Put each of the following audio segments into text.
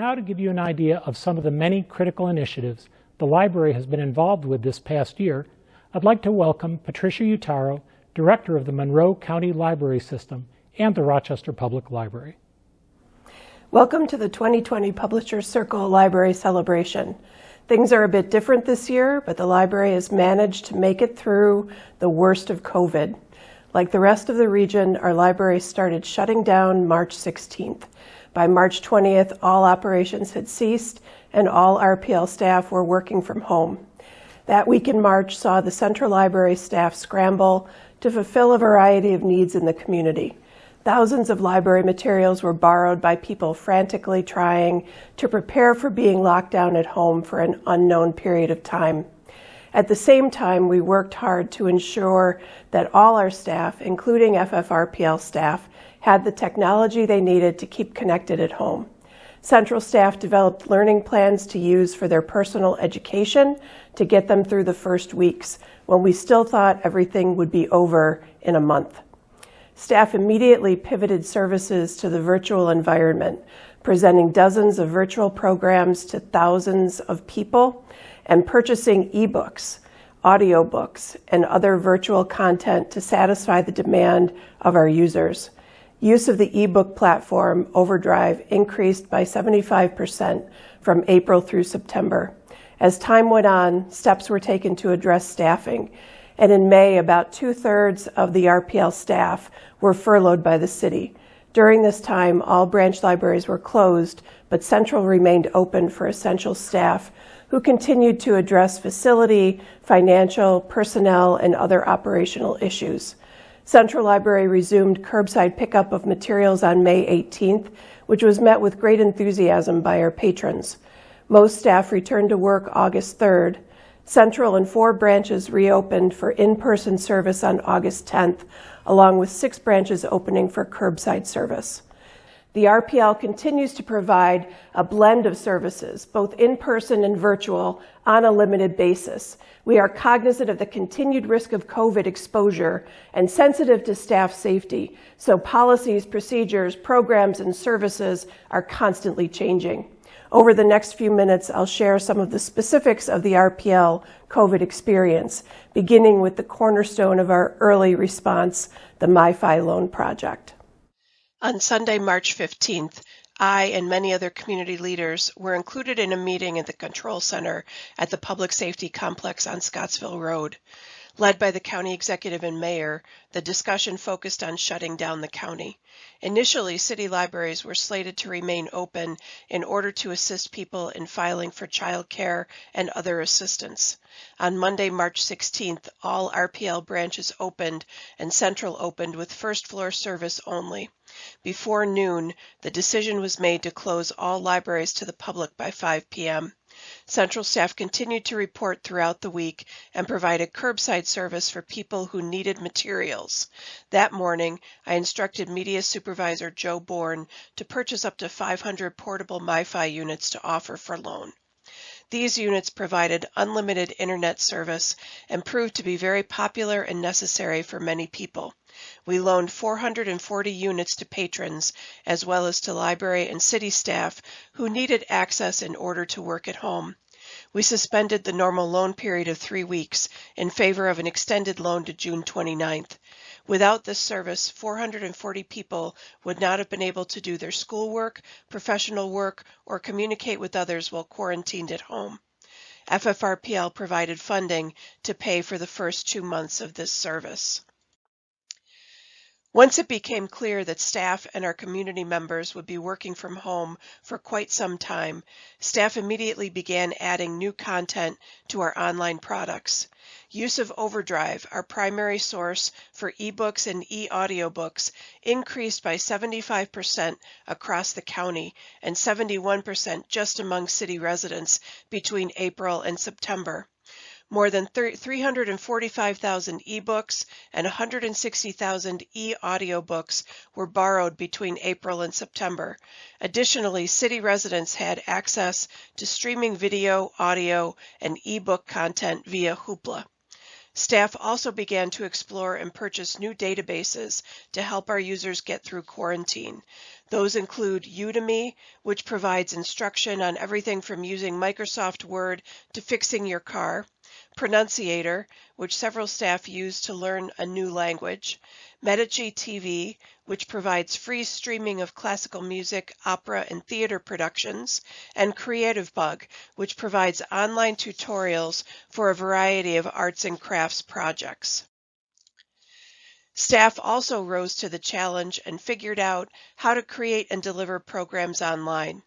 now to give you an idea of some of the many critical initiatives the library has been involved with this past year. I'd like to welcome Patricia Uttaro, Director of the Monroe County Library System and the Rochester Public Library. Welcome to the 2020 Publishers Circle Library Celebration. Things are a bit different this year, but the library has managed to make it through the worst of COVID. Like the rest of the region, our library started shutting down March 16th. By March 20th, all operations had ceased and all RPL staff were working from home. That week in March saw the Central Library staff scramble to fulfill a variety of needs in the community. Thousands of library materials were borrowed by people frantically trying to prepare for being locked down at home for an unknown period of time. At the same time, we worked hard to ensure that all our staff, including FFRPL staff, had the technology they needed to keep connected at home. Central staff developed learning plans to use for their personal education to get them through the first weeks, when we still thought everything would be over in a month. Staff immediately pivoted services to the virtual environment, presenting dozens of virtual programs to thousands of people and purchasing ebooks, audiobooks, and other virtual content to satisfy the demand of our users. Use of the ebook platform, Overdrive, increased by 75% from April through September. As time went on, steps were taken to address staffing, and in May, about 2/3 of the RPL staff were furloughed by the city. During this time, all branch libraries were closed, but Central remained open for essential staff who continued to address facility, financial, personnel, and other operational issues. Central Library resumed curbside pickup of materials on May 18th, which was met with great enthusiasm by our patrons. Most staff returned to work August 3rd. Central and 4 branches reopened for in-person service on August 10th, along with 6 branches opening for curbside service. The RPL continues to provide a blend of services, both in-person and virtual, on a limited basis. We are cognizant of the continued risk of COVID exposure and sensitive to staff safety, so policies, procedures, programs, and services are constantly changing. Over the next few minutes, I'll share some of the specifics of the RPL COVID experience, beginning with the cornerstone of our early response, the Myfi loan project. On Sunday, March 15th, I and many other community leaders were included in a meeting at the Control Center at the Public Safety Complex on Scottsville Road. Led by the county executive and mayor, the discussion focused on shutting down the county. Initially, city libraries were slated to remain open in order to assist people in filing for child care and other assistance. On Monday, March 16th, all RPL branches opened and Central opened with first floor service only. Before noon, the decision was made to close all libraries to the public by 5 p.m. Central staff continued to report throughout the week and provided curbside service for people who needed materials. That morning, I instructed Media Supervisor Joe Bourne to purchase up to 500 portable Myfi units to offer for loan. These units provided unlimited internet service and proved to be very popular and necessary for many people. We loaned 440 units to patrons, as well as to library and city staff who needed access in order to work at home. We suspended the normal loan period of 3 weeks in favor of an extended loan to June 29th. Without this service, 440 people would not have been able to do their schoolwork, professional work, or communicate with others while quarantined at home. FFRPL provided funding to pay for the first 2 months of this service. Once it became clear that staff and our community members would be working from home for quite some time, staff immediately began adding new content to our online products. Use of Overdrive, our primary source for ebooks and e-audiobooks, increased by 75% across the county and 71% just among city residents between April and September. More than 345,000 ebooks and 160,000 e-audiobooks were borrowed between April and September. Additionally, city residents had access to streaming video, audio, and ebook content via Hoopla. Staff also began to explore and purchase new databases to help our users get through quarantine. Those include Udemy, which provides instruction on everything from using Microsoft Word to fixing your car, Pronunciator, which several staff use to learn a new language, Medici TV, which provides free streaming of classical music, opera, and theater productions, and Creative Bug, which provides online tutorials for a variety of arts and crafts projects. Staff also rose to the challenge and figured out how to create and deliver programs online.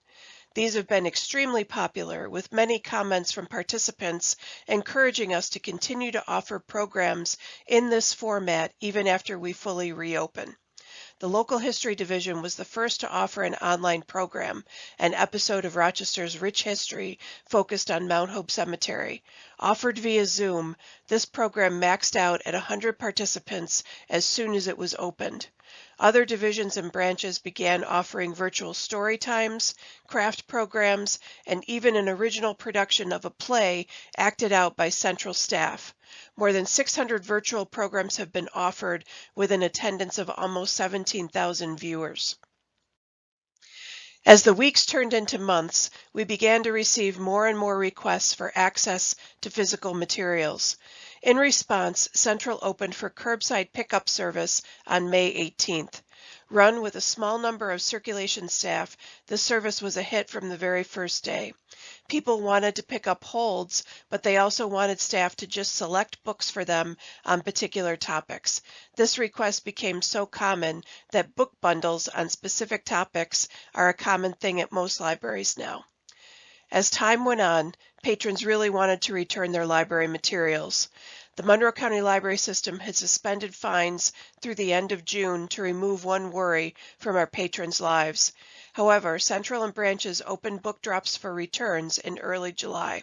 These have been extremely popular, with many comments from participants encouraging us to continue to offer programs in this format even after we fully reopen. The Local History Division was the first to offer an online program, an episode of Rochester's Rich History focused on Mount Hope Cemetery. Offered via Zoom, this program maxed out at 100 participants as soon as it was opened. Other divisions and branches began offering virtual story times, craft programs, and even an original production of a play acted out by central staff. More than 600 virtual programs have been offered with an attendance of almost 17,000 viewers. As the weeks turned into months, we began to receive more and more requests for access to physical materials. In response, Central opened for curbside pickup service on May 18th. Run with a small number of circulation staff, the service was a hit from the very first day. People wanted to pick up holds, but they also wanted staff to just select books for them on particular topics. This request became so common that book bundles on specific topics are a common thing at most libraries now. As time went on, patrons really wanted to return their library materials. The Monroe County Library System had suspended fines through the end of June to remove one worry from our patrons' lives. However, Central and branches opened book drops for returns in early July.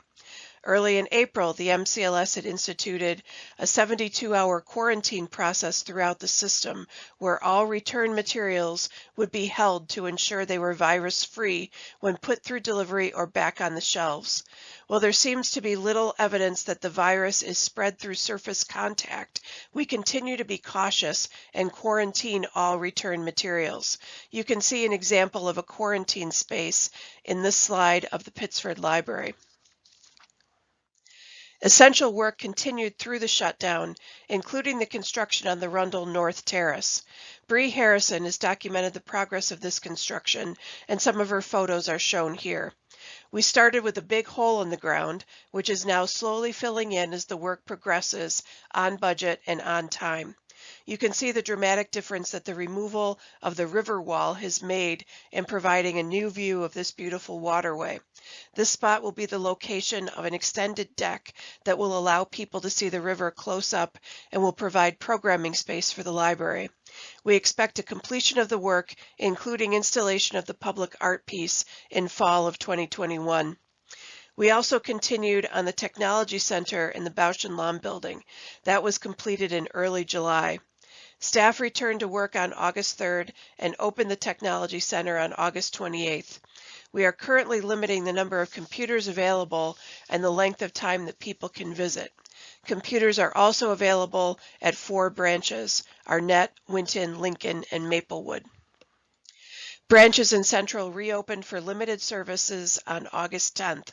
Early in April, the MCLS had instituted a 72-hour quarantine process throughout the system where all return materials would be held to ensure they were virus-free when put through delivery or back on the shelves. While there seems to be little evidence that the virus is spread through surface contact, we continue to be cautious and quarantine all return materials. You can see an example of a quarantine space in this slide of the Pittsford Library. Essential work continued through the shutdown, including the construction on the Rundle North Terrace. Bree Harrison has documented the progress of this construction, and some of her photos are shown here. We started with a big hole in the ground, which is now slowly filling in as the work progresses, on budget and on time. You can see the dramatic difference that the removal of the river wall has made in providing a new view of this beautiful waterway. This spot will be the location of an extended deck that will allow people to see the river close up and will provide programming space for the library. We expect a completion of the work, including installation of the public art piece, in fall of 2021. We also continued on the Technology Center in the Bausch and Lomb building. That was completed in early July. Staff returned to work on August 3rd and opened the Technology Center on August 28th. We are currently limiting the number of computers available and the length of time that people can visit. Computers are also available at 4 branches: Arnett, Winton, Lincoln, and Maplewood. Branches in Central reopened for limited services on August 10th.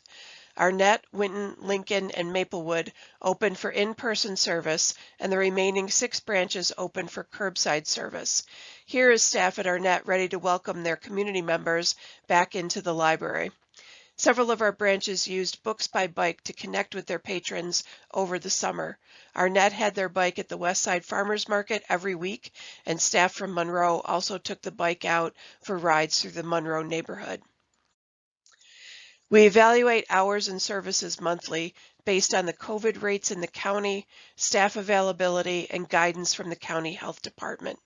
Arnett, Winton, Lincoln, and Maplewood opened for in-person service, and the remaining 6 branches opened for curbside service. Here is staff at Arnett ready to welcome their community members back into the library. Several of our branches used Books by Bike to connect with their patrons over the summer. Arnett had their bike at the Westside Farmers Market every week, and staff from Monroe also took the bike out for rides through the Monroe neighborhood. We evaluate hours and services monthly based on the COVID rates in the county, staff availability, and guidance from the county health department.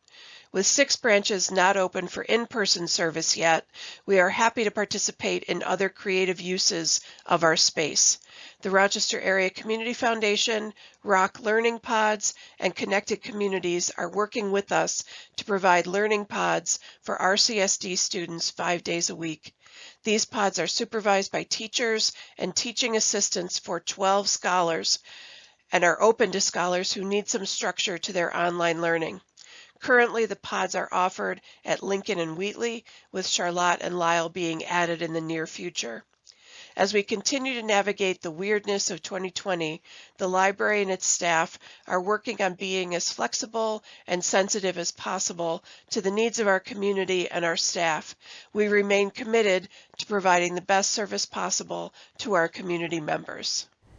With 6 branches not open for in-person service yet, we are happy to participate in other creative uses of our space. The Rochester Area Community Foundation, Rock Learning Pods, and Connected Communities are working with us to provide learning pods for RCSD students 5 days a week. These pods are supervised by teachers and teaching assistants for 12 scholars and are open to scholars who need some structure to their online learning. Currently, the pods are offered at Lincoln and Wheatley, with Charlotte and Lisle being added in the near future. As we continue to navigate the weirdness of 2020, the library and its staff are working on being as flexible and sensitive as possible to the needs of our community and our staff. We remain committed to providing the best service possible to our community members.